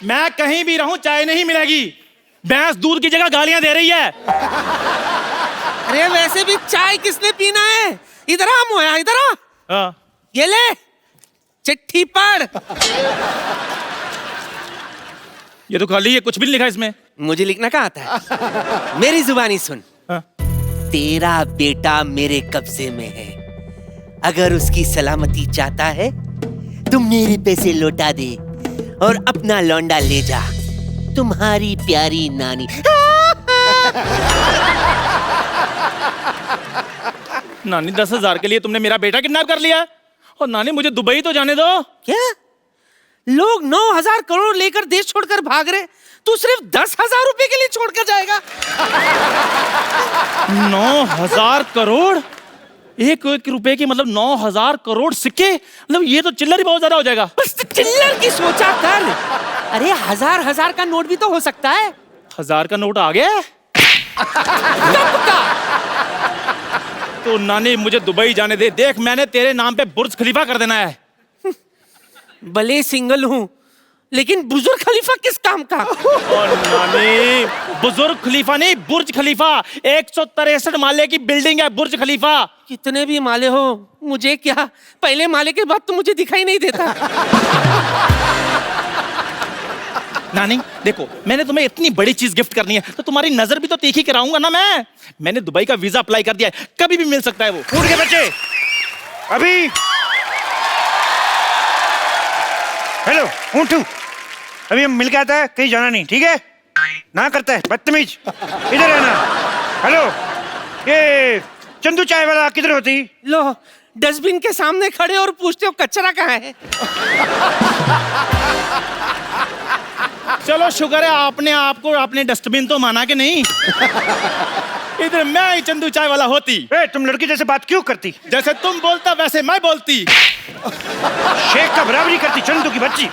मैं कहीं भी रहूं चाय नहीं मिलेगी। भैंस दूध की जगह गालियां दे रही है। अरे वैसे भी चाय किसने पीना है? इधर आ मोया, इधर आ। ये ले चिट्ठी पढ़। ये तो खाली है, कुछ भी नहीं लिखा इसमें। मुझे लिखना कहाँ आता है? मेरी जुबानी सुन। तेरा बेटा मेरे कब्जे में है, अगर उसकी सलामती चाहता है तो मेरे पैसे लौटा दे और अपना लौंडा ले जा। तुम्हारी प्यारी नानी। नानी 10,000 के लिए तुमने मेरा बेटा किडनैप कर लिया? और नानी मुझे दुबई तो जाने दो। क्या लोग 9,000 करोड़ लेकर देश छोड़कर भाग रहे, तू सिर्फ 10,000 रुपए के लिए छोड़कर जाएगा? 9,000 करोड़? एक रुपए की मतलब 9,000 करोड़ सिक्के? मतलब ये तो चिल्लर ही बहुत ज्यादा हो जाएगा। बस चिल्लर की सोचा कर। अरे हजार का नोट भी तो हो सकता है। 1000 का नोट आ गया? तो नानी मुझे दुबई जाने दे। देख मैंने तेरे नाम पे बुर्ज खलीफा कर देना है। भले सिंगल हूँ लेकिन बुजुर्ग खलीफा किस काम का? और नानी बुजुर्ग खलीफा नहीं, बुर्ज खलीफा। 163 माले की बिल्डिंग है बुर्ज खलीफा। कितने भी माले हो मुझे क्या, पहले माले के बाद तो मुझे दिखाई नहीं देता। नानी देखो, मैंने तुम्हें इतनी बड़ी चीज गिफ्ट करनी है तो तुम्हारी नजर भी तो तीखी कराऊंगा ना। मैंने दुबई का वीजा अप्लाई कर दिया है, कभी भी मिल सकता है वो। उठ गए बच्चे अभी। हेलो ऊँटू, अभी हम मिल के आता है, कहीं जाना नहीं, ठीक है? ना करता है बदतमीज, इधर है ना। हेलो ये चंदू चाय वाला किधर होती? लो डस्टबिन के सामने खड़े और पूछते हो कचरा कहाँ है? चलो शुक्र है आपने आपको अपने डस्टबिन तो माना कि नहीं। इधर मैं ही चंदू चाय वाला होती। तुम लड़की जैसे बात क्यों करती? जैसे तुम बोलता वैसे मैं बोलती। शेख का बराबरी करती चंदू की बच्ची।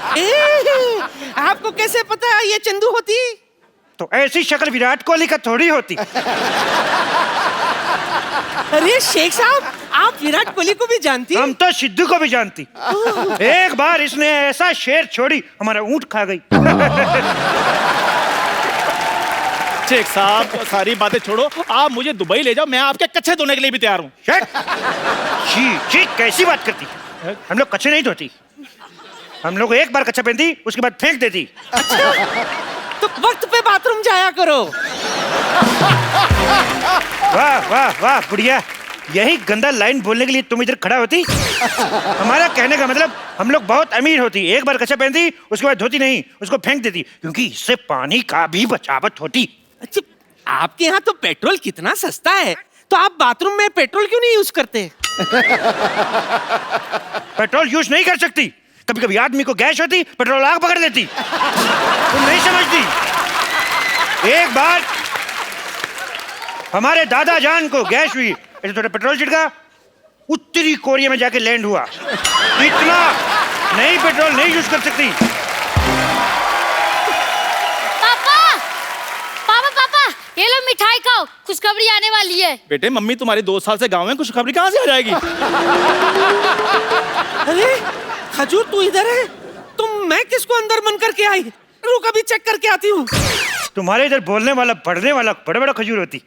आपको कैसे पता है ये चंदू होती? तो ऐसी शक्ल विराट कोहली का थोड़ी होती। अरे शेख साहब, आप विराट कोहली को भी जानती? हम तो सिद्धू को भी जानती। एक बार इसने ऐसा शेर छोड़ी हमारा ऊंट खा गई। शेख साहब सारी बातें छोड़ो, आप मुझे दुबई ले जाओ, मैं आपके कच्चे धोने के लिए भी तैयार हूँ। जी कैसी बात करती? हम लोग कच्चे नहीं धोती, हम लोग एक बार कच्चा पहनती उसके बाद फेंक देती। अच्छा, तो वक्त पे बाथरूम जाया करो। वाह वाह वाह बुढ़िया, यही गंदा लाइन बोलने के लिए तुम इधर खड़ा होती? हमारा कहने का मतलब हम लोग बहुत अमीर होती, एक बार कच्चा पहनती उसके बाद धोती नहीं, उसको फेंक देती, क्योंकि इससे पानी का भी बचावट होती। अच्छा, आपके यहाँ तो पेट्रोल कितना सस्ता है, तो आप बाथरूम में पेट्रोल क्यों नहीं यूज करते? पेट्रोल यूज नहीं कर सकती, कभी कभी आदमी को गैस होती, पेट्रोल आग पकड़ लेती। तुम नहीं समझती। एक बार हमारे दादा जान को गैस हुई, ऐसे थोड़ा पेट्रोल छिड़का, उत्तरी कोरिया में जाके लैंड हुआ। इतना नहीं पेट्रोल नहीं यूज कर सकती। पापा ये लो मिठाई खाओ, खुशखबरी आने वाली है। बेटे मम्मी तुम्हारी 2 साल से गाँव में, खुशखबरी कहाँ से आ जाएगी? अरे खजूर तू इधर है, तुम मैं किसको अंदर बंद करके आई? रुक अभी चेक करके आती हूँ। तुम्हारे इधर बोलने वाला पढ़ने वाला बड़ा बड़ा खजूर होती।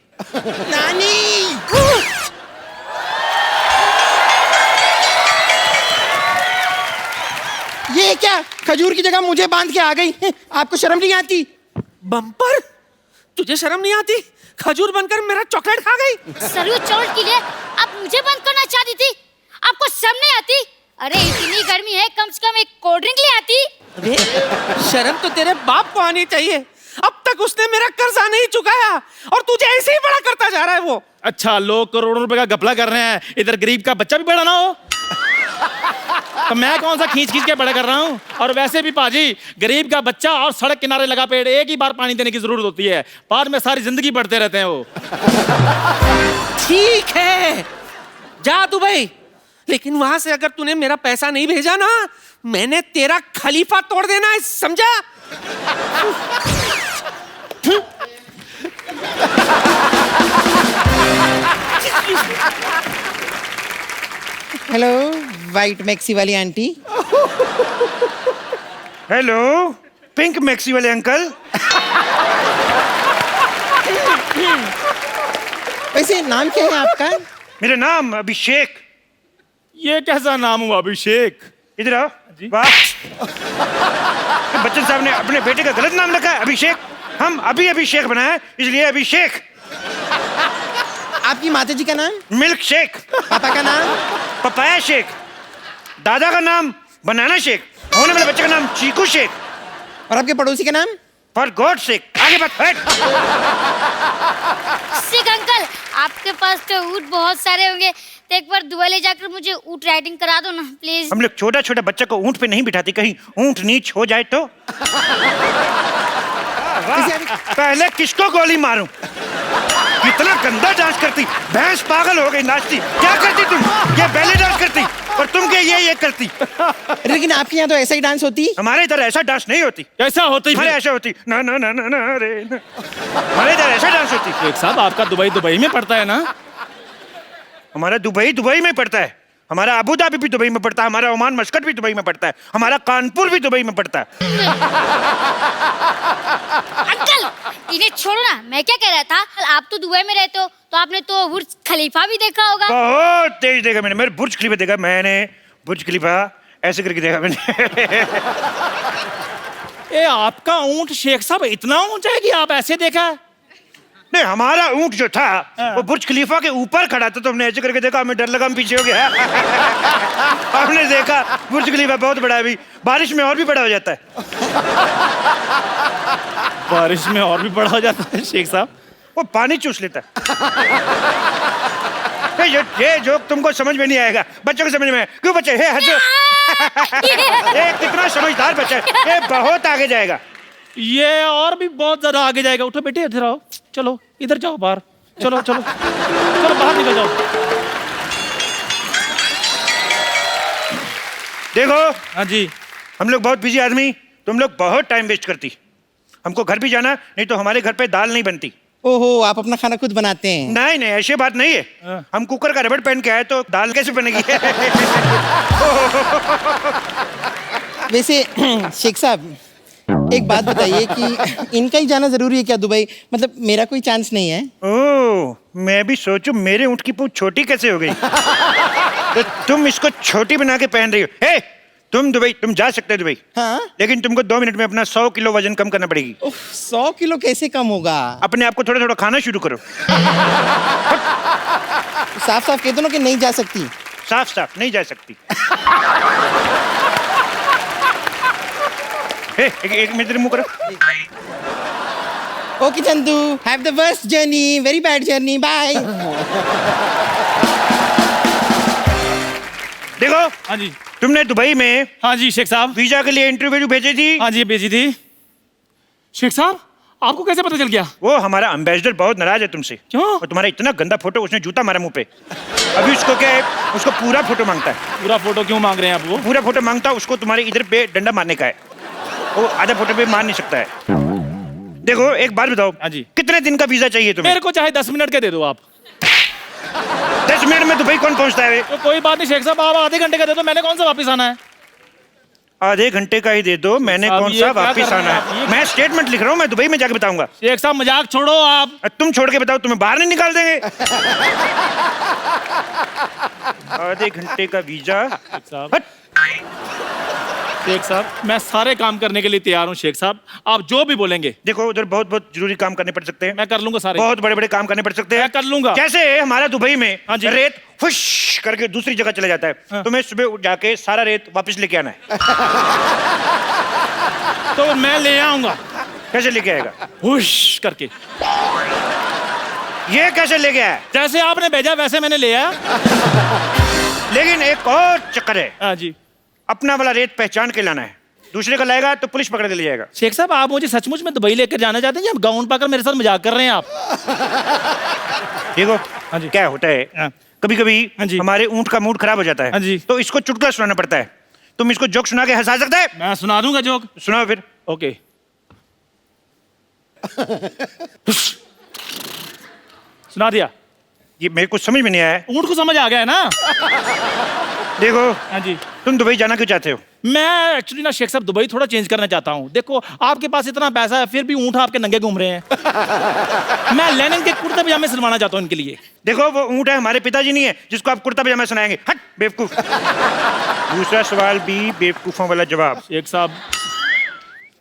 नानी ये क्या, खजूर की जगह मुझे बांध के आ गई? आपको शर्म नहीं आती? बम्पर, तुझे शर्म नहीं आती? खजूर बनकर मेरा चॉकलेट खा गई। सरयू चोट के लिए आप मुझे बंद करना चाहती थी, आपको शर्म नहीं आती? अरे इतनी गर्मी है, कम से कम एक कोल्ड ड्रिंक ले आती। अरे शर्म तो तेरे बाप को आनी चाहिए, अब तक उसने मेरा कर्जा नहीं चुकाया और तुझे ऐसे ही बड़ा करता जा रहा है वो। अच्छा, लोग करोड़ों रुपए का घपला कर रहे हैं, इधर गरीब का बच्चा भी बड़ा ना हो। तो मैं कौन सा खींच खींच के बड़ा कर रहा हूँ? और वैसे भी पाजी, गरीब का बच्चा और सड़क किनारे लगा पेड़, एक ही बार पानी देने की जरूरत होती है, बाद में सारी जिंदगी बढ़ते रहते हैं वो। ठीक है जा दुबई, लेकिन वहां से अगर तूने मेरा पैसा नहीं भेजा ना, मैंने तेरा खलीफा तोड़ देना है, समझा? हेलो वाइट मैक्सी वाली आंटी। हेलो पिंक मैक्सी वाले अंकल। वैसे नाम क्या है आपका? मेरा नाम अभिषेक। ये कैसा नाम हुआ अभिषेक? इधर आओ। वाह, बच्चन साहब ने अपने बेटे का गलत नाम रखा है, अभिषेक। हम अभी अभिषेक बनाए इसलिए अभिषेक। आपकी माता जी का नाम? Milk shake. पापा का नाम? Papaya shake. दादा का नाम बनाना शेक। होने वाले बच्चे का नाम चीकू शेक। और आपके पड़ोसी का नाम? For God shake. आगे बात हट। सिक अंकल, आपके पास तो ऊँट बहुत सारे होंगे, तो एक बार दुबई ले जाकर मुझे ऊँट राइडिंग करा दो ना प्लीज। हम लोग छोटा छोटा बच्चा को ऊंट पे नहीं बिठाते, कहीं ऊंट नीच हो जाए तो। पहले किसको गोली मारूं? कितना गंदा डांस करती, भैंस पागल हो गई नाचती। क्या करती तुम? ये बैले डांस करती और तुम क्या ये करती? लेकिन आपके यहाँ तो ऐसा ही डांस होती। हमारे इधर ऐसा डांस नहीं होती। कैसा होती हमारे फिर? ऐसा होती ना ना ना ना ना रे ना। हमारे इधर ऐसा डांस होती। शेख साहब आपका दुबई में पड़ता है ना? हमारा दुबई में पड़ता है, हमारा अबू धाबी भी दुबई में पड़ता है, हमारा ओमान मस्कट भी दुबई में पड़ता है, हमारा कानपुर भी दुबई में पड़ता है। अंकल इन्हें छोड़ो ना, मैं क्या कह रहा था, आप तो दुबई में रहते हो तो आपने तो बुर्ज खलीफा भी देखा होगा। बहुत तेज देखा मैंने। मेरे बुर्ज खलीफा देखा मैंने। बुर्ज खलीफा ऐसे करके देखा मैंने। ए आपका ऊंट शेख साहब इतना ऊंचा है कि आप ऐसे देखा? नहीं, हमारा ऊंट जो था वो बुर्ज खलीफा के ऊपर खड़ा था, तो हमने ऐसे करके देखा, हमें डर लगा, हम पीछे हो गया। हमने देखा बुर्ज खलीफा बहुत बड़ा है, अभी बारिश में और भी बड़ा हो जाता है। बारिश में और भी बड़ा हो जाता है शेख साहब? वो पानी चूस लेता है। ये जोक तुमको समझ में नहीं आएगा, बच्चों को समझ में आएगा। क्यों बच्चे? हे हंसो। ये कितना समझदार बच्चा है, ये बहुत आगे जाएगा। ये और भी बहुत ज्यादा आगे जाएगा। उठो बेटे, इधर आओ। चलो इधर जाओ, बाहर चलो चलो चलो, बाहर निकल जाओ। देखो हाँ जी। हम लोग बहुत बिजी आदमी, तुम लोग बहुत टाइम वेस्ट करती। हमको घर भी जाना, नहीं तो हमारे घर पे दाल नहीं बनती। ओहो, आप अपना खाना खुद बनाते हैं? नहीं नहीं, ऐसी बात नहीं है। हम कुकर का रबड़ पहन के आए तो दाल कैसे बनेगी? वैसे शेख साहब एक बात बताइए कि इनका ही जाना जरूरी है क्या दुबई? मतलब मेरा कोई चांस नहीं है? ओह, मैं भी सोचूं मेरे ऊँट की पूंछ छोटी कैसे हो गई। तो तुम इसको छोटी बना के पहन रही हो। हे, तुम दुबई, तुम जा सकते हो दुबई। हाँ? लेकिन तुमको 2 मिनट में अपना 100 किलो वजन कम करना पड़ेगी। 100 किलो कैसे कम होगा? अपने आप को थोड़ा थोड़ा खाना शुरू करो। साफ साफ कह दो ना कि नहीं जा सकती। साफ साफ नहीं जा सकती। एक मिनट मुंह करो। Okay Chandu, have the worst journey, very bad journey, bye. देखो हाँ जी। तुमने दुबई में हाँ जी शेख साहब। वीजा के लिए इंटरव्यू भेजी थी। हाँ जी भेजी थी। शेख साहब आपको कैसे पता चल गया? वो हमारा एम्बेसडर बहुत नाराज है तुमसे। क्यों? और तुम्हारा इतना गंदा फोटो, उसने जूता मारा मुंह पे। अभी उसको क्या है, उसको पूरा फोटो मांगता है। पूरा फोटो क्यों मांग रहे हैं आप? वो पूरा फोटो मांगता है, उसको तुम्हारे इधर पे डंडा मारने का है। वो आधा फोटो पे मार नहीं सकता है। देखो एक बात बताओ। हाँ जी। कितने दिन का वीजा चाहिए तुम्हें? मेरे को चाहे 10 मिनट के दे दो आप। 10 मिनट में दुबई कौन पहुंचता है? तो कोई बात नहीं शेख साहब, आप आधे घंटे का दे दो, मैंने कौन सा वापस आना है? आधे घंटे का ही दे दो, मैंने साहब, कौन ये सा क्या वापिस कर रहे आना हैं आप? है। ये- मैं स्टेटमेंट लिख रहा हूँ, मैं दुबई में जाके बताऊंगा। शेख साहब मजाक छोड़ो आप। तुम छोड़ के बताओ, तुम्हें बाहर नहीं निकाल देंगे। आधे घंटे का वीजा। हट। शेख साहब मैं सारे काम करने के लिए तैयार हूँ शेख साहब, आप जो भी बोलेंगे। देखो उधर बहुत बहुत जरूरी काम करने पड़ सकते हैं। मैं कर लूंगा सारे। बहुत बड़े बड़े काम करने पड़ सकते हैं। मैं कर लूंगा। जैसे हमारा दुबई में हाँ जी। रेत फुश करके दूसरी जगह चला जाता है। हाँ। तुम्हें सुबह उठ जाके सारा रेत वापस लेके आना है। तो मैं ले आऊंगा कैसे लेके आएगा? हुश करके। ये कैसे लेके आया? जैसे आपने भेजा वैसे मैंने ले आया। लेकिन एक और चक्कर है। हाँ जी। अपना वाला रेत पहचान के लाना है, दूसरे का लाएगा तो पुलिस पकड़ के ले जाएगा। शेख साहब आप मुझे सचमुच में दुबई लेकर जाना चाहते हैं या गाउन पाकर मेरे साथ मजाक कर रहे हैं आप? देखो हाँ जी। क्या होता है, हाँ। कभी कभी हाँ जी। हमारे ऊंट का मूड खराब हो जाता है। हाँ जी। तो इसको चुटकुला सुनाना पड़ता है। तुम इसको जोक सुना के हंसा सकता है? मैं सुना दूंगा जोक। सुनाओ फिर। ओके। सुना दिया। ये मेरे को समझ में नहीं आया। ऊंट को समझ आ गया है ना? देखो हाँ जी। तुम दुबई जाना क्यों चाहते हो? मैं एक्चुअली ना शेख साहब दुबई थोड़ा चेंज करना चाहता हूँ। देखो आपके पास इतना पैसा है फिर भी ऊँट आपके नंगे घूम रहे हैं। मैं लेनिन के कुर्ते पजामे सिलवाना चाहता हूँ इनके लिए। देखो वो ऊँट है, हमारे पिताजी नहीं है जिसको आप कुर्ता पजामा सुनाएंगे। हट बेवकूफ। दूसरा सवाल भी बेवकूफों वाला जवाब। शेख साहब।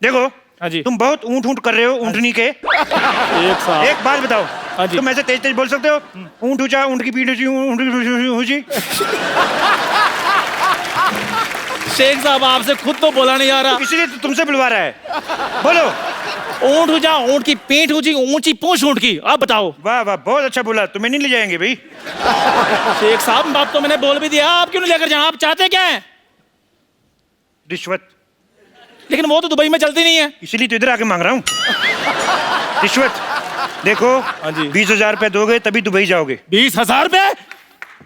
देखो हाँ जी। तुम बहुत ऊँट ऊँट कर रहे हो ऊँटनी के। शेख साहब। एक बात बताओ, हाँ जी। तुम ऐसे तेज तेज बोल सकते हो? ऊँट ऊँचा, ऊँट की पीठ ऊँची, ऊँट की ऊँची। शेख साहब आपसे खुद तो बोला नहीं आ रहा। इसलिए तो तुमसे बुलवा रहा है। बोलो। ऊँट ऊँचा, ऊँट की पीठ ऊँची, ऊँची पूंछ ऊँट की। आप बताओ। वाह वाह, बहुत अच्छा बोला। तुम्हें नहीं ले जाएंगे भाई। शेख साहब बात तो मैंने बोल भी दिया, आप क्यों नहीं लेकर जाए? आप चाहते क्या है? रिश्वत। लेकिन वो तो दुबई में चलती नहीं है। इसीलिए तो इधर आके मांग रहा हूँ रिश्वत। देखो हाँ जी। 20,000 रुपए दोगे तभी दुबई जाओगे। 20,000 रुपए?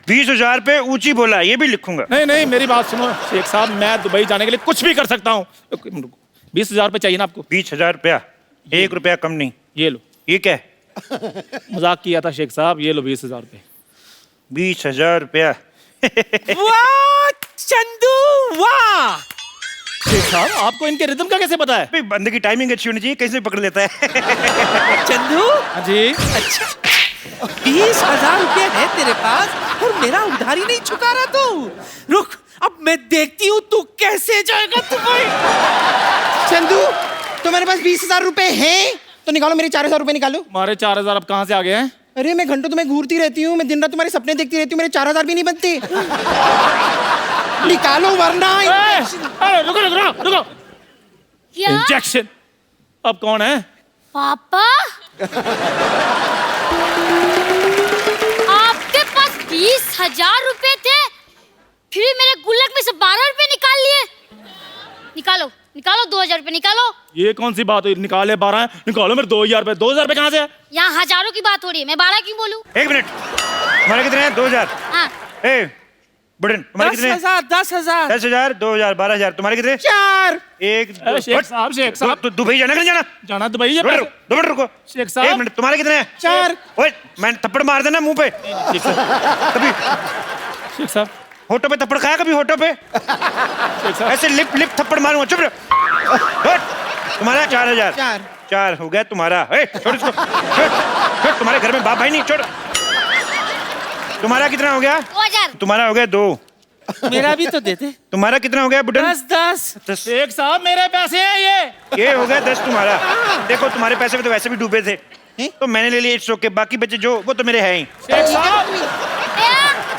20,000 रुपए ऊंची बोला, ये भी लिखूंगा। नहीं नहीं मेरी बात सुनो शेख साहब, मैं दुबई जाने के लिए कुछ भी कर सकता हूँ। 20,000 रुपए चाहिए ना आपको? 20,000 रुपया, 1 रुपया कम नहीं। ये लो। ये क्या है? मजाक किया था शेख साहब, ये लो 20,000 रुपए। 20,000 रुपया। वाह चंदू वाह। शेख साहब आपको इनके रिदम का कैसे पता है? भाई बंदे की टाइमिंग अच्छी होनी चाहिए, कैसे पकड़ लेता है। चंदू हाँ जी। अच्छा 20,000 रुपये है तेरे पास और मेरा उधारी नहीं चुका रहा तू। रुक अब मैं देखती हूँ तू कैसे जाएगा दुबई। चंदू तुम्हारे पास 20,000 रुपए हैं तो निकालो, मेरे 4,000 रुपए निकालो। हमारे 4,000 अब कहाँ से आ गए हैं? अरे मैं घंटों तुम्हें घूरती रहती हूँ, मैं दिन रात तुम्हारे सपने देखती रहती हूँ, मेरे 4,000 भी नहीं बनते। निकालो वरना अरे रुको रुको रुको। क्या इंजेक्शन। अब कौन है? पापा? आपके पास 20,000 रुपए थे, फिर मेरे गुल्लक में से 12 रुपए निकाल लिए। निकालो निकालो 2,000 रुपए निकालो। ये कौन सी बात हुई? निकाले 12 निकालो मेरे 2,000 रुपए। 2,000 रुपए कहाँ से है? यहाँ हजारों की बात हो रही है, मैं 12 क्यों बोलूं? 1 मिनट, तुम्हारे कितने हैं? 2,000। हाँ ए बुढ़न, तुम्हारे कितने हैं? 10,000 10,000, 2,000, 12,000। तुम्हारे कितने? 4। 1 2। शेख साहब शेख साहब तो दुबई जाना कि नहीं जाना? जाना दुबई है। 2 मिनट रुको। शेख साहब। 1 मिनट, तुम्हारे कितने हैं? 4। ओए मैं थप्पड़ मार देना मुंह पे शेख साहब। कभी। शेख साहब। होठों पे थप्पड़ खाया कभी? होठों पे शेख साहब। ऐसे लिप लिप थप्पड़ मारूंगा। चुप रहो। हट। तुम्हारा 4,000। 4 हो गया तुम्हारा। ए, छोड़ इसको। छोड़। तुम्हारे घर में बाप भाई नहीं। छोड़। तुम्हारा कितना हो गया? 2,000। तुम्हारा हो गया 2। मेरा भी तो देते। तुम्हारा कितना हो गया बुढ़न? 10 शेख साहब मेरे पैसे हैं ये। ये हो गया 10 तुम्हारा। देखो तुम्हारे पैसे में तो वैसे भी डूबे थे तो मैंने ले लिए इट्स ओके। बाकी बचे जो वो तो मेरे हैं ही। शेख साहब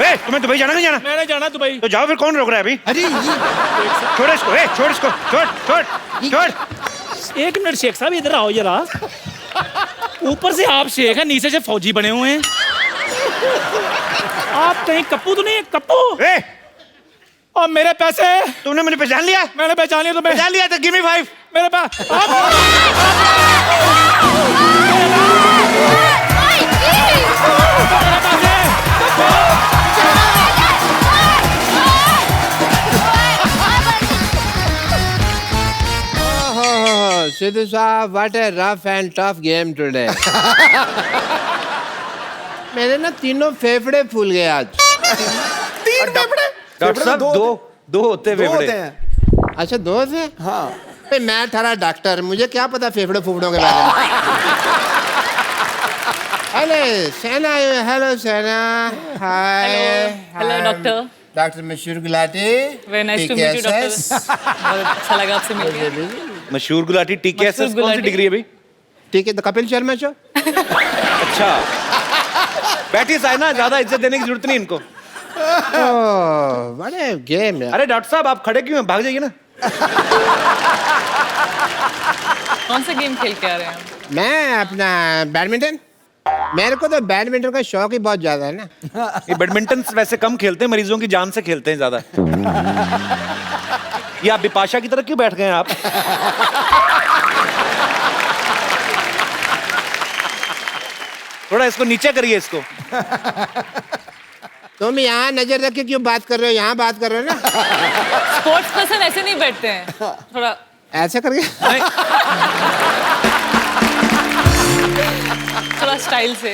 ए, तुम्हें दुबई जाना नहीं जाना? मैंने जाना दुबई। तो जाओ फिर, कौन रोक रहा है अभी? अरे ये छोड़ इसको। ए, छोड़ इसको। छोड़ छोड़ छोड़। 1 मिनट शेख साहब इधर आओ जरा। ऊपर से आप शेख हैं, नीचे से फौजी बने हुए हैं। आप कहीं कप्पू तो नहीं है? कप्पू। ए, और मेरे पैसे? तुमने मुझे पहचान लिया? मैंने पहचान लिया तुम्हें। पहचान लिया तो गिव मी 5। मेरे पास Sidhu साहब, what a rough and tough game today. मेरे ना तीनों फेफड़े फूल गए आज। 3 फेफड़े। डॉक्टर साहब दो होते फेफड़े। अच्छा 2 थे? हाँ। भाई मैं थारा डॉक्टर, मुझे क्या पता फेफड़े फूफड़ों के बारे में। हेलो सेना। हेलो सेना। हाय। Hello doctor. Doctor Mashhoor Gulati. Very nice to meet you doctor. बहुत अच्छा लगा आपसे मिलकर। मशहूर गुलाटी टीकेएसएस कौन सी डिग्री है भाई? ठीक है, तो कपिल शर्मा शो। अच्छा बैठिए साइना, ज्यादा इज्जत देने की जरूरत नहीं इनको। बड़े गेम है। अरे डॉक्टर साहब आप खड़े क्यों हैं? भाग जाइए ना। कौन सा गेम खेल के आ रहे हैं? मैं अपना बैडमिंटन। मेरे को तो बैडमिंटन का शौक ही बहुत ज्यादा है ना। ये बैडमिंटन वैसे कम खेलते हैं, मरीजों की जान से खेलते हैं ज्यादा। ये आप बिपाशा की तरह क्यों बैठ गए हैं आप? थोड़ा इसको नीचे करिए इसको। तुम यहाँ नजर रख के क्यों बात कर रहे हो? यहाँ बात कर रहे हो ना। स्पोर्ट्स पर्सन ऐसे नहीं बैठते हैं, थोड़ा ऐसे करके। थोड़ा स्टाइल से।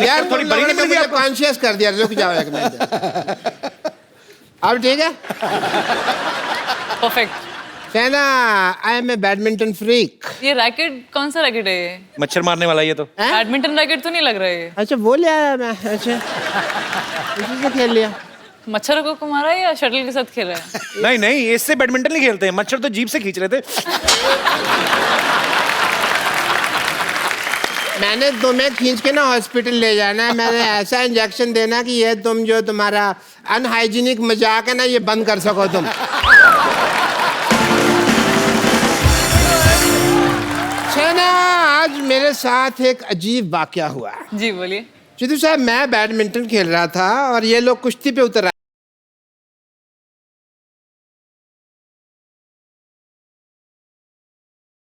यार थोड़ी बड़ी ने मुझे कॉन्शियस कर दिया। रुक जाओ एक मिनट। अब ठीक है। Perfect. Shahna, I am a badminton freak. ये रैकेट कौन सा रैकेट है ये? मच्छर मारने वाला ये तो। बैडमिंटन रैकेट तो नहीं लग रहा है ये। अच्छा वो ले आया मैं। अच्छा इसी से खेल लिया। मच्छर को मारा है या शटल के साथ खेल रहा है? नहीं नहीं, इससे बैडमिंटन नहीं खेलते हैं, मच्छर तो जीभ से खींच रहे थे। मैंने तुम्हें खींच के ना हॉस्पिटल ले जाना है। मैंने ऐसा इंजेक्शन देना कि ये तुम जो तुम्हारा अनहाइजीनिक मजाक है ना ये बंद कर सको तुम। शहना, आज मेरे साथ एक अजीब वाकया हुआ। जी बोलिए। चिदू साहब, मैं बैडमिंटन खेल रहा था और ये लोग कुश्ती पे उतर